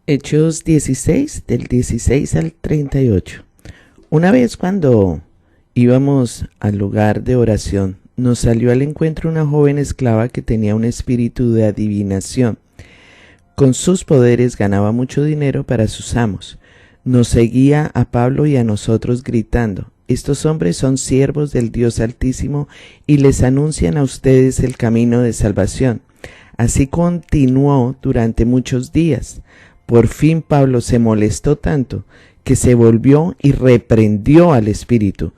Hechos 16, del 16 al 38. Una vez cuando íbamos al lugar de oración, nos salió al encuentro una joven esclava que tenía un espíritu de adivinación. Con sus poderes ganaba mucho dinero para sus amos. Nos seguía a Pablo y a nosotros gritando: estos hombres son siervos del Dios Altísimo y les anuncian a ustedes el camino de salvación. Así continuó durante muchos días. Por fin Pablo se molestó tanto que se volvió y reprendió al espíritu.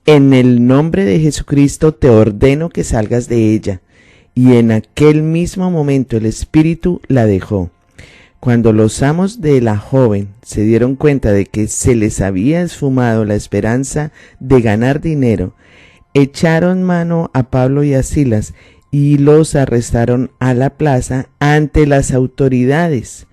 En el nombre de Jesucristo te ordeno que salgas de ella. Y en aquel mismo momento el espíritu la dejó. Cuando los amos de la joven se dieron cuenta de que se les había esfumado la esperanza de ganar dinero, echaron mano a Pablo y a Silas y los arrestaron a la plaza ante las autoridades.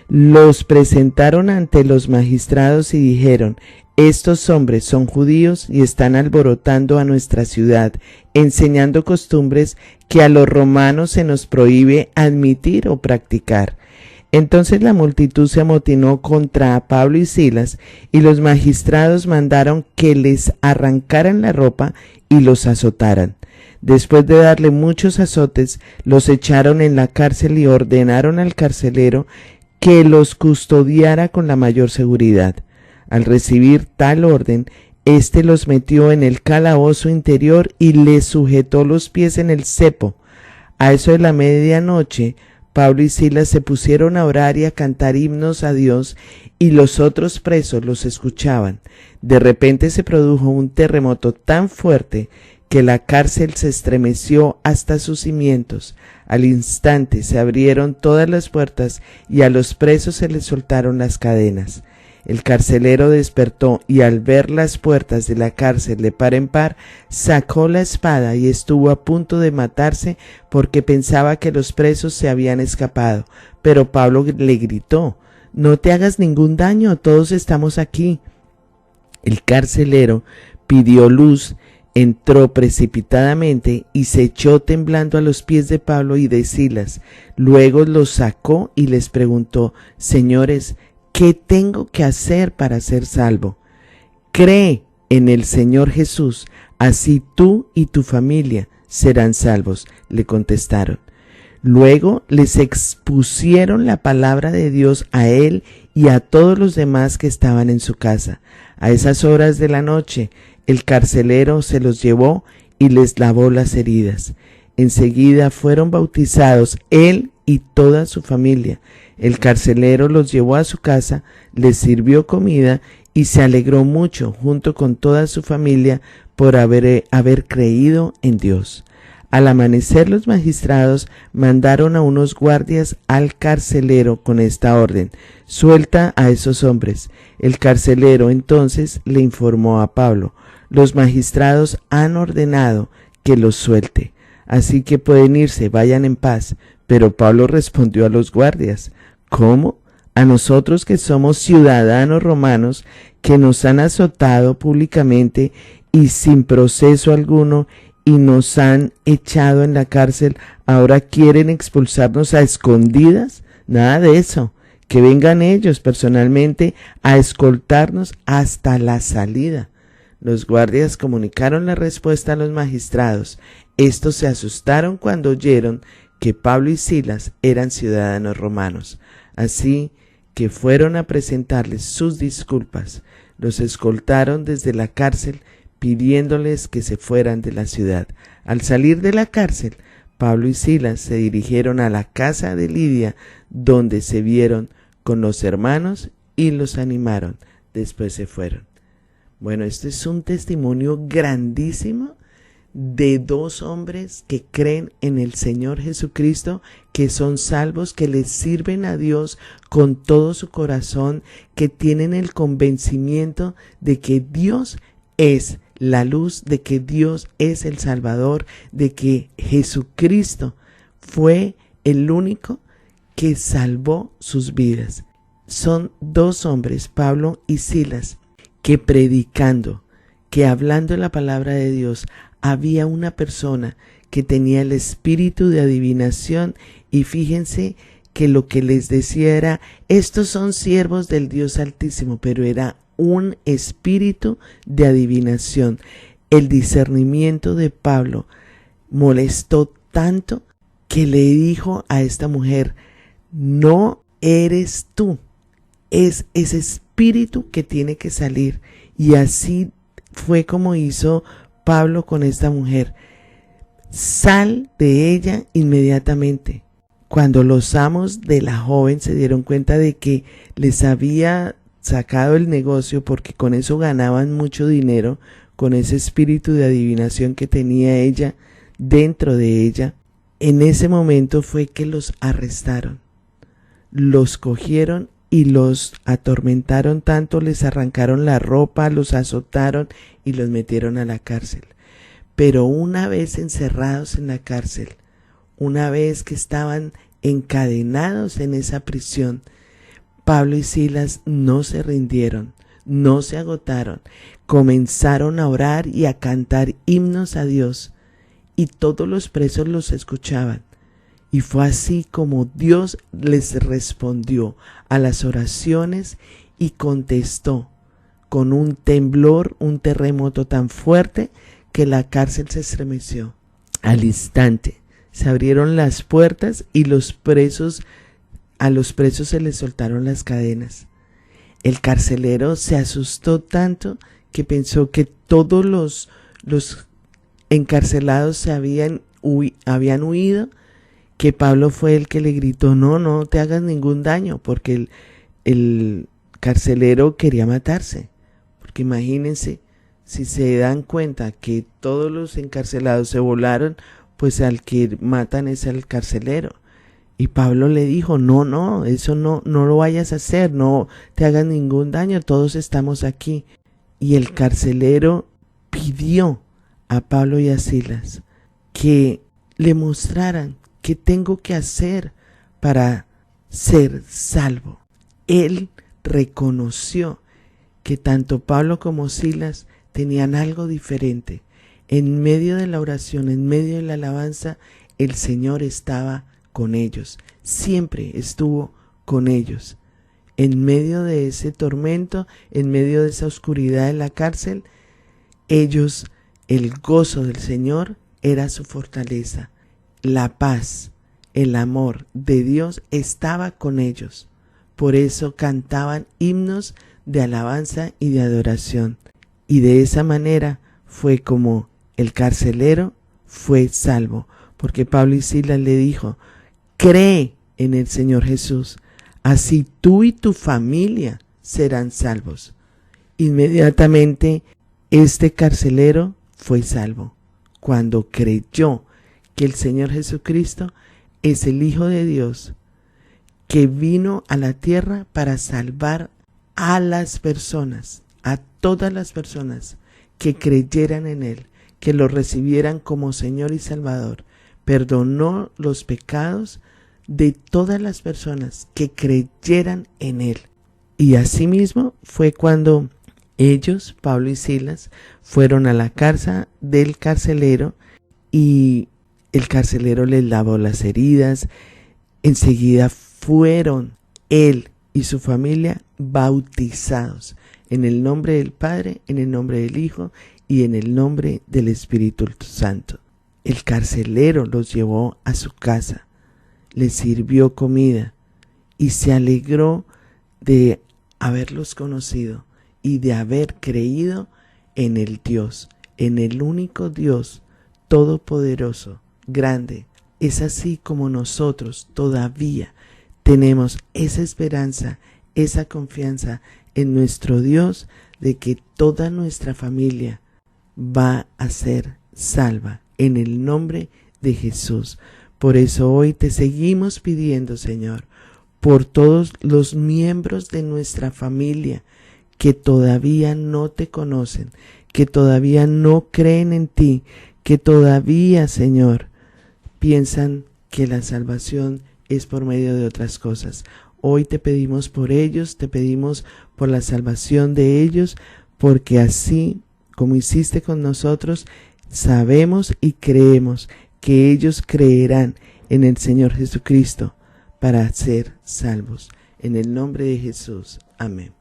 Los presentaron ante los magistrados y dijeron: estos hombres son judíos y están alborotando a nuestra ciudad, enseñando costumbres que a los romanos se nos prohíbe admitir o practicar. Entonces la multitud se amotinó contra Pablo y Silas, y los magistrados mandaron que les arrancaran la ropa y los azotaran. Después de darle muchos azotes, los echaron en la cárcel y ordenaron al carcelero que los custodiara con la mayor seguridad. Al recibir tal orden, éste los metió en el calabozo interior y les sujetó los pies en el cepo. A eso de la medianoche, Pablo y Silas se pusieron a orar y a cantar himnos a Dios, y los otros presos los escuchaban. De repente se produjo un terremoto tan fuerte que la cárcel se estremeció hasta sus cimientos. Al instante se abrieron todas las puertas y a los presos se les soltaron las cadenas. El carcelero despertó y al ver las puertas de la cárcel de par en par, sacó la espada y estuvo a punto de matarse porque pensaba que los presos se habían escapado. Pero Pablo le gritó: no te hagas ningún daño, todos estamos aquí. El carcelero pidió luz, entró precipitadamente y se echó temblando a los pies de Pablo y de Silas. Luego los sacó y les preguntó: señores, ¿qué tengo que hacer para ser salvo? Cree en el Señor Jesús, así tú y tu familia serán salvos, le contestaron. Luego les expusieron la palabra de Dios a él y a todos los demás que estaban en su casa. A esas horas de la noche, el carcelero se los llevó y les lavó las heridas. Enseguida fueron bautizados él y toda su familia. El carcelero los llevó a su casa, les sirvió comida y se alegró mucho junto con toda su familia por haber creído en Dios. Al amanecer los magistrados mandaron a unos guardias al carcelero con esta orden: suelta a esos hombres. El carcelero entonces le informó a Pablo: los magistrados han ordenado que los suelte, así que pueden irse, vayan en paz. Pero Pablo respondió a los guardias: ¿cómo? A nosotros que somos ciudadanos romanos, que nos han azotado públicamente y sin proceso alguno y nos han echado en la cárcel, ¿ahora quieren expulsarnos a escondidas? Nada de eso. Que vengan ellos personalmente a escoltarnos hasta la salida. Los guardias comunicaron la respuesta a los magistrados. Estos se asustaron cuando oyeron que Pablo y Silas eran ciudadanos romanos. Así que fueron a presentarles sus disculpas. Los escoltaron desde la cárcel pidiéndoles que se fueran de la ciudad. Al salir de la cárcel, Pablo y Silas se dirigieron a la casa de Lidia, donde se vieron con los hermanos y los animaron. Después se fueron. Bueno, este es un testimonio grandísimo de dos hombres que creen en el Señor Jesucristo, que son salvos, que les sirven a Dios con todo su corazón, que tienen el convencimiento de que Dios es la luz, de que Dios es el Salvador, de que Jesucristo fue el único que salvó sus vidas. Son dos hombres, Pablo y Silas, que predicando, que hablando la palabra de Dios, había una persona que tenía el espíritu de adivinación, y fíjense que lo que les decía era, estos son siervos del Dios Altísimo, pero era un espíritu de adivinación. El discernimiento de Pablo molestó tanto que le dijo a esta mujer, no eres tú, es ese espíritu que tiene que salir. Y así fue como hizo Pablo con esta mujer. Sal de ella inmediatamente. Cuando los amos de la joven se dieron cuenta de que les había sacado el negocio, porque con eso ganaban mucho dinero, con ese espíritu de adivinación que tenía ella dentro de ella, en ese momento fue que los arrestaron. Los cogieron y los atormentaron tanto, les arrancaron la ropa, los azotaron y los metieron a la cárcel. Pero una vez encerrados en la cárcel, una vez que estaban encadenados en esa prisión, Pablo y Silas no se rindieron, no se agotaron, comenzaron a orar y a cantar himnos a Dios, y todos los presos los escuchaban. Y fue así como Dios les respondió a las oraciones y contestó con un temblor, un terremoto tan fuerte que la cárcel se estremeció. Al instante se abrieron las puertas y a los presos se les soltaron las cadenas. El carcelero se asustó tanto que pensó que todos los encarcelados habían huido, que Pablo fue el que le gritó, no te hagas ningún daño, porque el carcelero quería matarse. Porque imagínense, si se dan cuenta que todos los encarcelados se volaron, pues al que matan es al carcelero. Y Pablo le dijo, no, eso no lo vayas a hacer, no te hagas ningún daño, todos estamos aquí. Y el carcelero pidió a Pablo y a Silas que le mostraran qué tengo que hacer para ser salvo. Él reconoció que tanto Pablo como Silas tenían algo diferente. En medio de la oración, en medio de la alabanza, el Señor estaba con ellos, siempre estuvo con ellos. En medio de ese tormento, en medio de esa oscuridad de la cárcel, ellos, el gozo del Señor era su fortaleza. La paz, el amor de Dios estaba con ellos. Por eso cantaban himnos de alabanza y de adoración. Y de esa manera fue como el carcelero fue salvo, porque Pablo y Silas le dijo, cree en el Señor Jesús, así tú y tu familia serán salvos. Inmediatamente este carcelero fue salvo, cuando creyó que el Señor Jesucristo es el Hijo de Dios, que vino a la tierra para salvar a las personas, a todas las personas que creyeran en Él, que lo recibieran como Señor y Salvador. Perdonó los pecados de todas las personas que creyeran en Él. Y asimismo fue cuando ellos, Pablo y Silas, fueron a la casa del carcelero y el carcelero les lavó las heridas. Enseguida fueron él y su familia bautizados en el nombre del Padre, en el nombre del Hijo y en el nombre del Espíritu Santo. El carcelero los llevó a su casa, les sirvió comida y se alegró de haberlos conocido y de haber creído en el Dios, en el único Dios todopoderoso, grande. Es así como nosotros todavía tenemos esa esperanza, esa confianza en nuestro Dios de que toda nuestra familia va a ser salva en el nombre de Jesús. Por eso hoy te seguimos pidiendo, Señor, por todos los miembros de nuestra familia que todavía no te conocen, que todavía no creen en ti, que todavía, Señor, piensan que la salvación es por medio de otras cosas. Hoy te pedimos por ellos, te pedimos por la salvación de ellos, porque así como hiciste con nosotros, sabemos y creemos que ellos creerán en el Señor Jesucristo para ser salvos. En el nombre de Jesús. Amén.